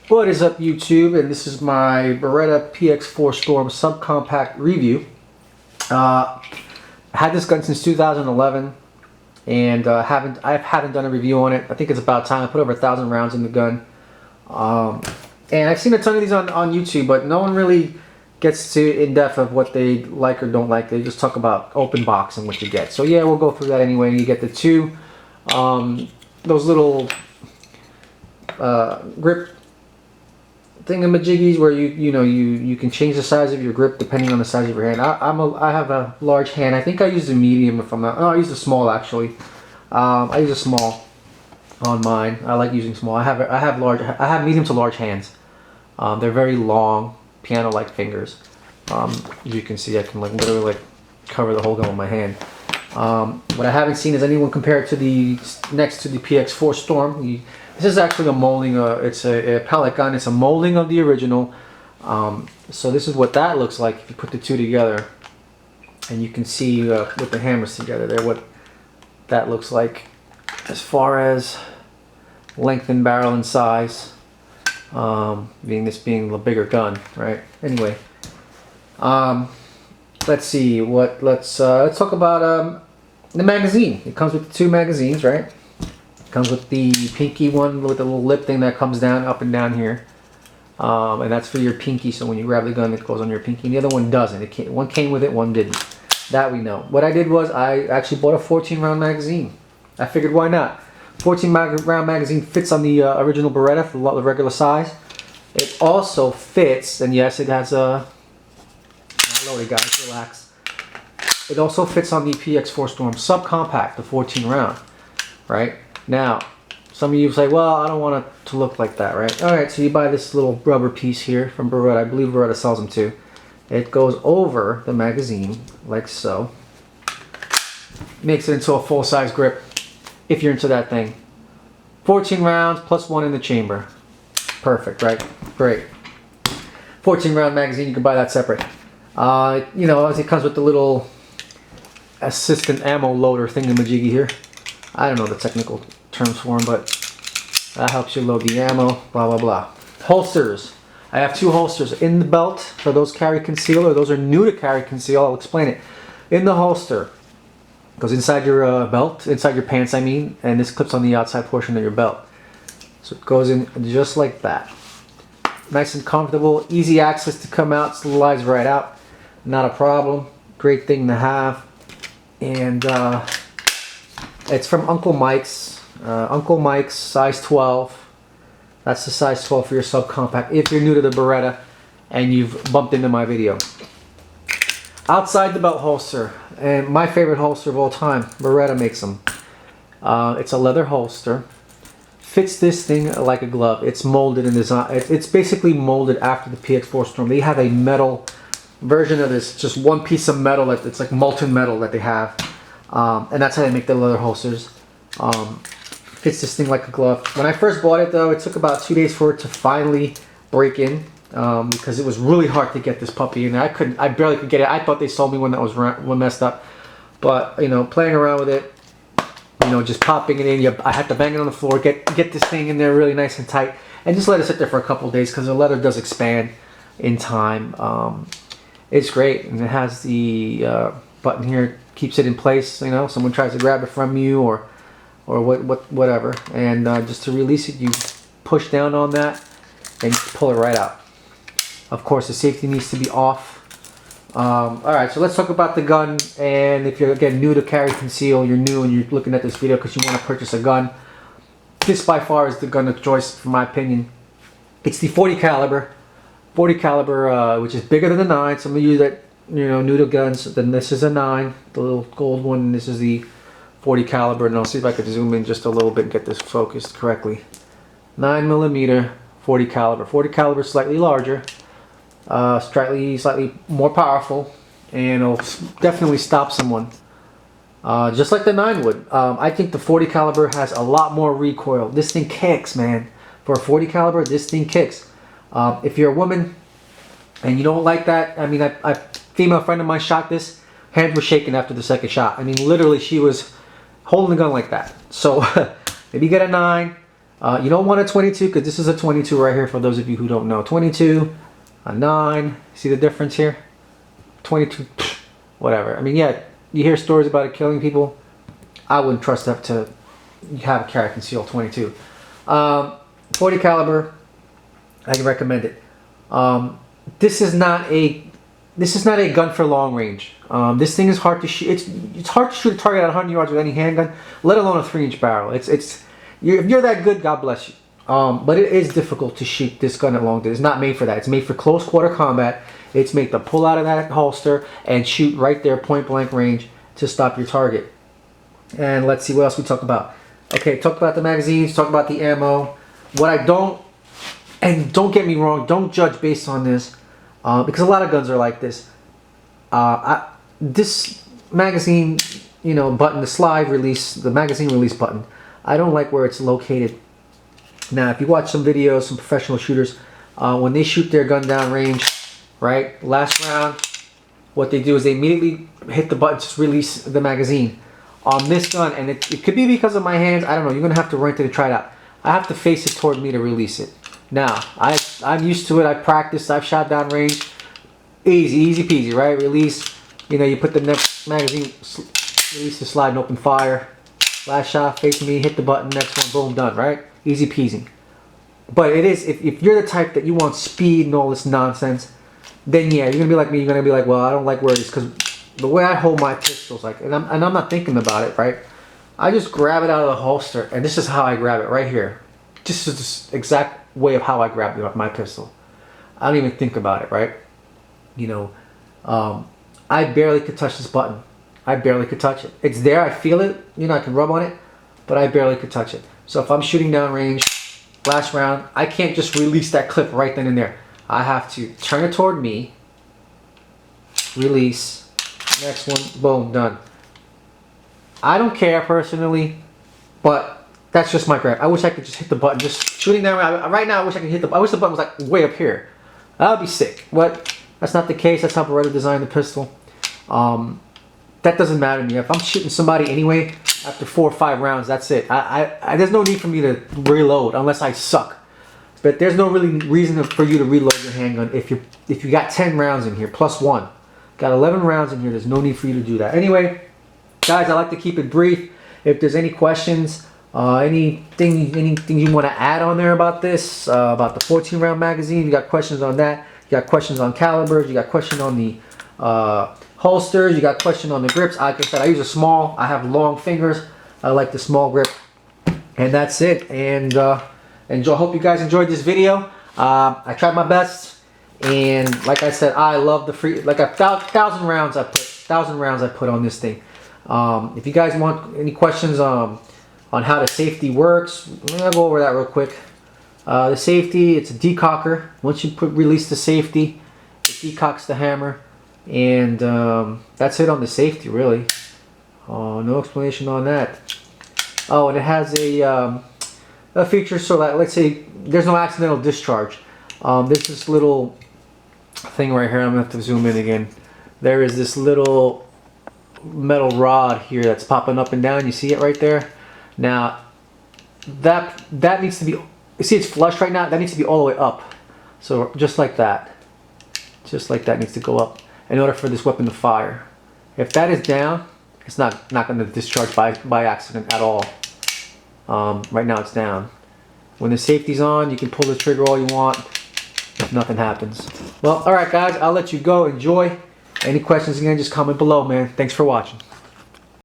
What is up, YouTube? And this is my Beretta PX4 Storm Sub Compact review. I had this gun since 2011, and I haven't done a review on it. I think it's about time. I put over 1,000 rounds in the gun, and I've seen a ton of these on YouTube, but no one really gets to in depth of what they like or don't like. They just talk about open box and what you get. So yeah, we'll go through that anyway. You get the two those little grip thingamajiggies where you can change the size of your grip depending on the size of your hand. I have a large hand. I think I use a medium if I'm not. No, I use a small actually. I use a small on mine. I like using small. I have medium to large hands. They're very long, piano-like fingers. As you can see, I can literally cover the whole gun with my hand. What I haven't seen is anyone compare it to the next to the PX4 Storm. This is actually a molding. It's a pellet gun. It's a molding of the original. So this is what that looks like if you put the two together, and you can see with the hammers together there what that looks like as far as length and barrel and size. This being the bigger gun, right? Anyway, let's see what. Let's talk about the magazine. It comes with two magazines, right? Comes with the pinky one with the little lip thing that comes down, up and down here, and that's for your pinky. So when you grab the gun, it goes on your pinky. And the other one doesn't. One came with it, one didn't. That we know. What I did was I actually bought a 14-round magazine. I figured, why not? 14-round magazine fits on the original Beretta, the regular size. It also fits, and yes, it has a. Not loaded, guys. Relax. It also fits on the PX4 Storm Sub Compact, the 14-round, right? Now, some of you say, well, I don't want it to look like that, right? Alright, so you buy this little rubber piece here from Beretta. I believe Beretta sells them too. It goes over the magazine, like so. Makes it into a full-size grip, if you're into that thing. 14 rounds, plus one in the chamber. Perfect, right? Great. 14-round magazine, you can buy that separate. It comes with the little assistant ammo loader thingamajiggy here. I don't know the technical terms for them, but that helps you load the ammo, blah, blah, blah. Holsters. I have two holsters in the belt for those carry conceal, or those are new to carry conceal. I'll explain it. In the holster, goes inside your belt, inside your pants, I mean, and this clips on the outside portion of your belt. So it goes in just like that. Nice and comfortable, easy access to come out, slides right out. Not a problem. Great thing to have. And it's from Uncle Mike's. Uncle Mike's size 12. That's the size 12 for your subcompact if you're new to the Beretta and you've bumped into my video. Outside the belt holster, and my favorite holster of all time, Beretta makes them. It's a leather holster. Fits this thing like a glove. It's molded in design. It's basically molded after the PX4 Storm. They have a metal version of this, just one piece of metal it's like molten metal that they have. And that's how they make the leather holsters. Fits this thing like a glove. When I first bought it though, it took about 2 days for it to finally break in, because it was really hard to get this puppy in. I barely could get it. I thought they sold me one that was messed up, but playing around with it, just popping it in, I had to bang it on the floor, get this thing in there really nice and tight, and just let it sit there for a couple of days because the leather does expand in time. It's great, and it has the button here, keeps it in place. Someone tries to grab it from you or whatever, and just to release it, you push down on that and pull it right out. Of course, the safety needs to be off. Alright, so let's talk about the gun. And if you're again new to carry conceal, you're new and you're looking at this video because you want to purchase a gun, this by far is the gun of choice, for my opinion. It's the 40 caliber, which is bigger than the 9. Some of you that new to guns, then this is a 9, the little gold one, and this is the 40 caliber, and I'll see if I could zoom in just a little bit and get this focused correctly. 9mm 40 caliber. 40 caliber slightly larger, slightly more powerful, and it'll definitely stop someone, just like the 9 would. I think the 40 caliber has a lot more recoil. This thing kicks, man. For a 40 caliber, this thing kicks. If you're a woman and you don't like that, I mean, a female friend of mine shot this. Hands were shaking after the second shot. I mean, literally, she was holding the gun like that. So maybe get a 9. You don't want a 22 because this is a 22 right here for those of you who don't know. 22, a 9. See the difference here? 22, whatever. I mean, yeah, you hear stories about it killing people. I wouldn't trust that to have a carry conceal 22. 40 caliber, I can recommend it. This is not a gun for long range. This thing is hard to shoot. It's hard to shoot a target at 100 yards with any handgun, let alone a 3-inch barrel. If you're that good, God bless you. But it is difficult to shoot this gun at long range. It's not made for that. It's made for close quarter combat. It's made to pull out of that holster and shoot right there, point blank range, to stop your target. And let's see what else we talk about. Okay, talk about the magazines, talk about the ammo. What I don't, and don't get me wrong, don't judge based on this, because a lot of guns are like this. This magazine, you know, button, the slide release, the magazine release button, I don't like where it's located. Now, if you watch some videos, some professional shooters, when they shoot their gun down range, right, last round, what they do is they immediately hit the button to release the magazine. On this gun, and it could be because of my hands, I don't know, you're going to have to rent it and try it out. I have to face it toward me to release it. Now, I'm used to it, I've practiced, I've shot down range. Easy peasy, right? Release, you know, you put the next magazine, release the slide and open fire. Last shot, face me, hit the button, next one, boom, done, right? Easy peasy. But it is, if you're the type that you want speed and all this nonsense, then yeah, you're going to be like me, you're going to be like, well, I don't like where it is, because the way I hold my pistols, like, and I'm not thinking about it, right? I just grab it out of the holster, and this is how I grab it right here. This is the exact way of how I grab my pistol. I don't even think about it, right? You know, I barely could touch this button. I barely could touch it. It's there, I feel it, you know, I can rub on it, but I barely could touch it. So if I'm shooting down range, last round, I can't just release that clip right then and there. I have to turn it toward me, release. Next one, boom, done. I don't care personally, but that's just my grab. I wish I could just hit the button, just shooting down. Right now, I wish I could hit the. I wish the button was like way up here. That would be sick. But that's not the case. That's how Beretta designed the pistol. That doesn't matter to me. If I'm shooting somebody anyway, after 4 or 5 rounds, that's it. There's no need for me to reload unless I suck. But there's no really reason for you to reload your handgun if you got 10 rounds in here plus 1. Got 11 rounds in here. There's no need for you to do that. Anyway, guys, I like to keep it brief. If there's any questions, anything you want to add on there about this, about the 14-round magazine, you got questions on that. You got questions on calibers. You got questions on the holsters. You got questions on the grips. Like I said, I use a small. I have long fingers. I like the small grip. And that's it. And I hope you guys enjoyed this video. I tried my best. And like I said, I love the free, like 1,000 rounds I put on this thing. If you guys want any questions on how the safety works, I'll go over that real quick. The safety, it's a decocker. Once you release the safety, it decocks the hammer, and that's it on the safety, really. No explanation on that. Oh, and it has a feature so that, let's say there's no accidental discharge. There's this little thing right here. I'm gonna have to zoom in again. There is this little metal rod here that's popping up and down. You see it right there? Now that needs to be, you see it's flush right now, that needs to be all the way up. So just like that needs to go up in order for this weapon to fire. If that is down, it's not going to discharge by accident at all. Right now it's down. When the safety's on, you can pull the trigger all you want. Nothing happens. Well, alright guys, I'll let you go. Enjoy. Any questions again, just comment below, man. Thanks for watching.